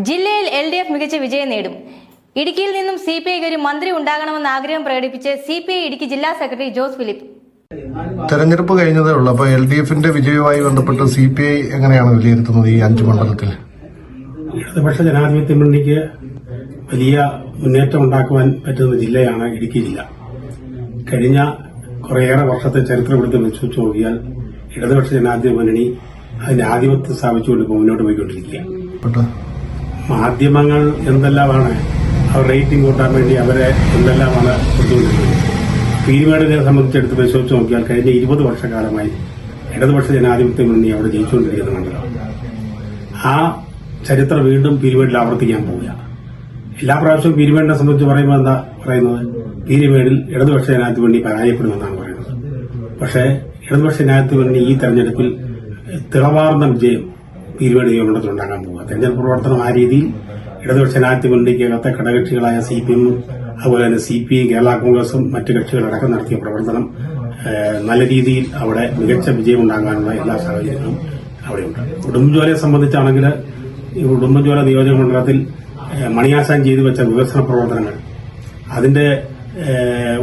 ജില്ലയിൽ LDF മികച്ച വിജയം നേടും. ഇടുക്കിയിൽ നിന്നും CPIക്ക് ഒരു മന്ത്രി ഉണ്ടാകണമെന്ന ആഗ്രഹം പ്രകടിപ്പിച്ച് CPI ഇടുക്കി ജില്ലാ സെക്രട്ടറി ജോസ് ഫിലിപ്പ്. തെരഞ്ഞെടുപ്പ് കഴിഞ്ഞതേ ഉള്ളൂ. അപ്പോൾ LDFന്റെ വിജയവുമായി ബന്ധപ്പെട്ട് CPI എങ്ങനെയാണ് വിലയിരുത്തുന്നത് ഈ 5 മണ്ഡലത്തിൽ? ഇടതുപക്ഷ ജനാധിപത്യ മുന്നണിക്ക് വലിയ മുന്നേറ്റം ഉണ്ടാക്കുവാൻ പറ്റുന്ന ജില്ലയാണ് ഇടുക്കി ജില്ല. കഴിഞ്ഞ കുറേയേറെ വർഷത്തെ ചരിത്രമെടുത്ത് വെച്ച് നോക്കിയാൽ ഇടതുപക്ഷ ജനാധിപത്യ മുന്നണി അതിന്റെ ആധിപത്യം സ്ഥാപിച്ചുകൊണ്ട് മുന്നോട്ട് പോയിക്കൊണ്ടിരിക്കുക. മാധ്യമങ്ങൾ എന്തെല്ലാമാണ് അവർ റേറ്റിംഗ് കൂട്ടാൻ വേണ്ടി അവരെ എന്തെല്ലാമാണ് കൊടുത്തുകൊണ്ടിരിക്കുന്നത്. പീരുമേടിനെ സംബന്ധിച്ചെടുത്ത് പരിശോധിച്ച് നോക്കിയാൽ കഴിഞ്ഞ 20 വർഷക്കാലമായി ഇടതുപക്ഷ ജനാധിപത്യ മുന്നണി അവിടെ ജയിച്ചുകൊണ്ടിരിക്കുന്ന മണ്ഡലം. ആ ചരിത്രം വീണ്ടും പീരുമേടിൽ ആവർത്തിക്കാൻ പോവുകയാണ്. എല്ലാ പ്രാവശ്യവും പീരുമേടിനെ സംബന്ധിച്ച് പറയുമ്പോൾ എന്താ പറയുന്നത്? പീരുമേടിൽ ഇടതുപക്ഷ ജനാധിപത്യ മുന്നണി പരാജയപ്പെടുമെന്നാണ് പറയുന്നത്. പക്ഷേ ഇടതുപക്ഷ ജനാധിപത്യ മുന്നണി ഈ തെരഞ്ഞെടുപ്പിൽ തിളവാർന്ന വിജയം പീരുമേട് നിയമനത്തിൽ ഉണ്ടാക്കാൻ പോവുക. തെരഞ്ഞെടുപ്പ് പ്രവർത്തനം ആ രീതിയിൽ ഇടതുപക്ഷ ജനാധിപത്യ മുന്നണിക്കകത്തെ ഘടകകക്ഷികളായ CPM അതുപോലെ തന്നെ CPI കേരള കോൺഗ്രസും മറ്റ് കക്ഷികളടക്കം നടത്തിയ പ്രവർത്തനം നല്ല രീതിയിൽ അവിടെ മികച്ച വിജയം ഉണ്ടാകാനുള്ള എല്ലാ സാഹചര്യങ്ങളും അവിടെയുണ്ട്. ഉടുമ്പൻചോലയെ സംബന്ധിച്ചാണെങ്കിൽ ഈ ഉടുമ്പൻചോല നിയോജക മണ്ഡലത്തിൽ മണിയാശാൻ ചെയ്തു വെച്ച വികസന പ്രവർത്തനങ്ങൾ അതിന്റെ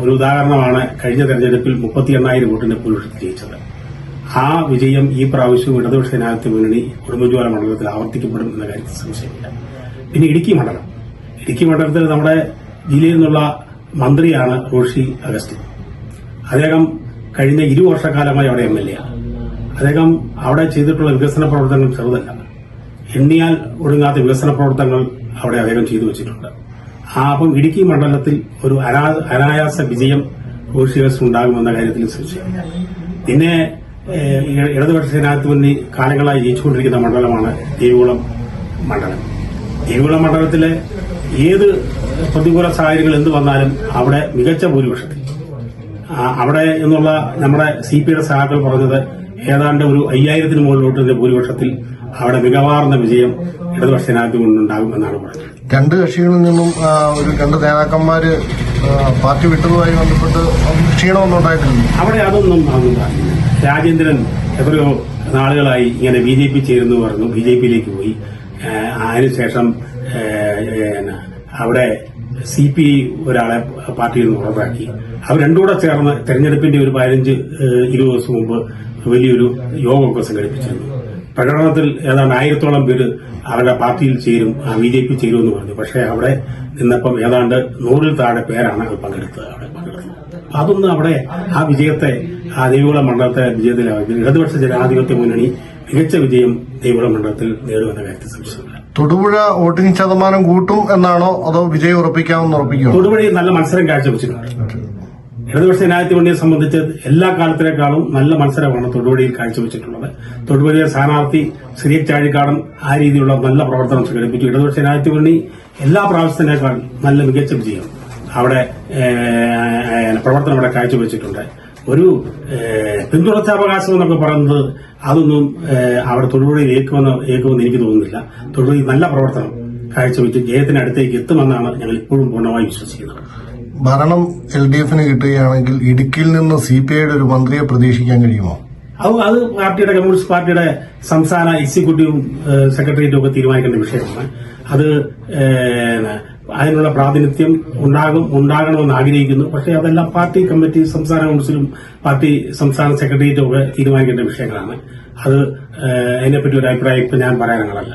ഒരു ഉദാഹരണമാണ് കഴിഞ്ഞ തെരഞ്ഞെടുപ്പിൽ 38,000 വോട്ടിന്റെ ഭൂരിപക്ഷത്തിൽ ജയിച്ചത്. ആ വിജയം ഈ പ്രാവശ്യവും ഇടതുപക്ഷ ജനാധിപത്യ മുന്നണി ഉടുമ്പൻചോല മണ്ഡലത്തിൽ ആവർത്തിക്കപ്പെടും എന്ന കാര്യത്തിൽ സംശയമില്ല. പിന്നെ ഇടുക്കി മണ്ഡലത്തിൽ നമ്മുടെ ജില്ലയിൽ നിന്നുള്ള മന്ത്രിയാണ് റോഷി അഗസ്റ്റിൻ. അദ്ദേഹം കഴിഞ്ഞ 20 വർഷക്കാലമായി അവിടെ MLA ആണ്. അദ്ദേഹം അവിടെ ചെയ്തിട്ടുള്ള വികസന പ്രവർത്തനങ്ങൾ ചെറുതല്ല. എണ്ണിയാൽ ഒടുങ്ങാത്ത വികസന പ്രവർത്തനങ്ങൾ അവിടെ അദ്ദേഹം ചെയ്തു വെച്ചിട്ടുണ്ട്. അപ്പം ഇടുക്കി മണ്ഡലത്തിൽ ഒരു അനായാസ വിജയം റോഷി അഗസ്റ്റിൻ ഉണ്ടാകുമെന്ന കാര്യത്തിൽ സംശയമില്ല. പിന്നെ ഇടതുപക്ഷ ജനാധിപത്യ മുന്നണി കാലങ്ങളായി ജയിച്ചുകൊണ്ടിരിക്കുന്ന മണ്ഡലമാണ് ദേവികുളം മണ്ഡലത്തിലെ ഏത് പ്രതികൂല സാഹചര്യങ്ങൾ എന്ത് വന്നാലും അവിടെ മികച്ച ഭൂരിപക്ഷത്തിൽ അവിടെ എന്നുള്ള നമ്മുടെ CPIയുടെ സഹാക്കൾ പറഞ്ഞത് ഏതാണ്ട് ഒരു 5,000 മുകളിൽ വോട്ടിന്റെ ഭൂരിപക്ഷത്തിൽ അവിടെ മികവാർന്ന വിജയം ഇടതുപക്ഷ ജനാധിപത്യ മുന്നണി ഉണ്ടാകുമെന്നാണ് പറഞ്ഞത്. രണ്ട് കക്ഷികളിൽ നിന്നും രണ്ട് നേതാക്കന്മാര് പാർട്ടി വിട്ടതുമായി ബന്ധപ്പെട്ട് ക്ഷീണമൊന്നും ഉണ്ടായിട്ടില്ല. അവിടെ അതൊന്നും പറഞ്ഞില്ല. രാജേന്ദ്രൻ എത്രയോ നാളുകളായി ഇങ്ങനെ BJP ചേരുന്നു പറഞ്ഞു, BJPയിലേക്ക് പോയി. അതിനുശേഷം അവിടെ CPI ഒരാളെ പാർട്ടിയിൽ നിന്ന് പുറത്താക്കി. അവർ രണ്ടുകൂടെ ചേർന്ന് തെരഞ്ഞെടുപ്പിന്റെ ഒരു 15-20 ദിവസം മുമ്പ് വലിയൊരു യോഗമൊക്കെ സംഘടിപ്പിച്ചിരുന്നു. പ്രകടനത്തിൽ ഏതാണ്ട് 1000-ഓളം പേര് അവരുടെ പാർട്ടിയിൽ ചേരും, BJP ചേരുമെന്ന് പറഞ്ഞു. പക്ഷേ അവിടെ നിന്നപ്പം ഏതാണ്ട് 100-ൽ താഴെ പേരാണ് അത് പങ്കെടുത്തത്. അതൊന്നും അവിടെ ആ വിജയത്തെ ആ ദേവികുളം മണ്ഡലത്തെ വിജയത്തിലാക്കി. ഇടതുപക്ഷ ജനാധിപത്യ മുന്നണി മികച്ച വിജയം ദേവികുളം മണ്ഡലത്തിൽ നേടുമെന്ന കാര്യത്തിൽ സംശയമില്ല. തൊടുപുഴ വോട്ടിംഗ് ശതമാനം കൂട്ടും എന്നാണോ അതോ വിജയം ഉറപ്പിക്കാമെന്ന് ഉറപ്പിക്കുമോ? തൊടുപുഴയിൽ നല്ല മത്സരം കാഴ്ചവെച്ചിട്ടുണ്ട്. ഇടതുപക്ഷ ജനാധിപത്യ മുന്നണിയെ സംബന്ധിച്ച് എല്ലാ കാലത്തിനേക്കാളും നല്ല മത്സരമാണ് തൊടുപുഴയിൽ കാഴ്ചവെച്ചിട്ടുള്ളത്. തൊടുപുഴയിലെ സ്ഥാനാർത്ഥി സിറിയക് ചാഴിക്കാടൻ ആ രീതിയിലുള്ള നല്ല പ്രവർത്തനം സംഘടിപ്പിച്ചു. ഇടതുപക്ഷ ജനാധിപത്യ മുന്നണി എല്ലാ പ്രാവശ്യത്തിനേക്കാൾ നല്ല മികച്ച വിജയം അവിടെ പ്രവർത്തനം അവിടെ കാഴ്ചവെച്ചിട്ടുണ്ട്. ഒരു പിന്തുടർച്ചാവകാശം എന്നൊക്കെ പറയുന്നത് അതൊന്നും അവിടെ തൊടുപുഴയിൽ ഏക്കുമെന്ന് എനിക്ക് തോന്നുന്നില്ല. തൊടുപുഴയിൽ നല്ല പ്രവർത്തനം കാഴ്ചവെച്ച് ജയത്തിനടുത്തേക്ക് എത്തുമെന്നാണ് ഞങ്ങൾ ഇപ്പോഴും പൂർണ്ണമായി വിശ്വസിക്കുന്നത്. ഭരണം LDFന് കിട്ടുകയാണെങ്കിൽ ഇടുക്കിയിൽ നിന്ന് CPIയുടെ ഒരു മന്ത്രിയെ പ്രതീക്ഷിക്കാൻ കഴിയുമോ? അത് പാർട്ടിയുടെ കമ്മ്യൂണിസ്റ്റ് പാർട്ടിയുടെ സംസ്ഥാന എക്സിക്യൂട്ടീവും സെക്രട്ടേറിയറ്റും ഒക്കെ തീരുമാനിക്കേണ്ട വിഷയമാണ്. അത് അതിനുള്ള പ്രാതിനിധ്യം ഉണ്ടാകണമെന്ന് ആഗ്രഹിക്കുന്നു. പക്ഷേ അതെല്ലാം പാർട്ടി കമ്മിറ്റി, സംസ്ഥാന കൌൺസിലും പാർട്ടി സംസ്ഥാന സെക്രട്ടേറിയറ്റും ഒക്കെ തീരുമാനിക്കേണ്ട വിഷയങ്ങളാണ്. അത് അതിനെപ്പറ്റി ഒരു അഭിപ്രായം ഇപ്പം ഞാൻ പറയാനുള്ളതല്ല.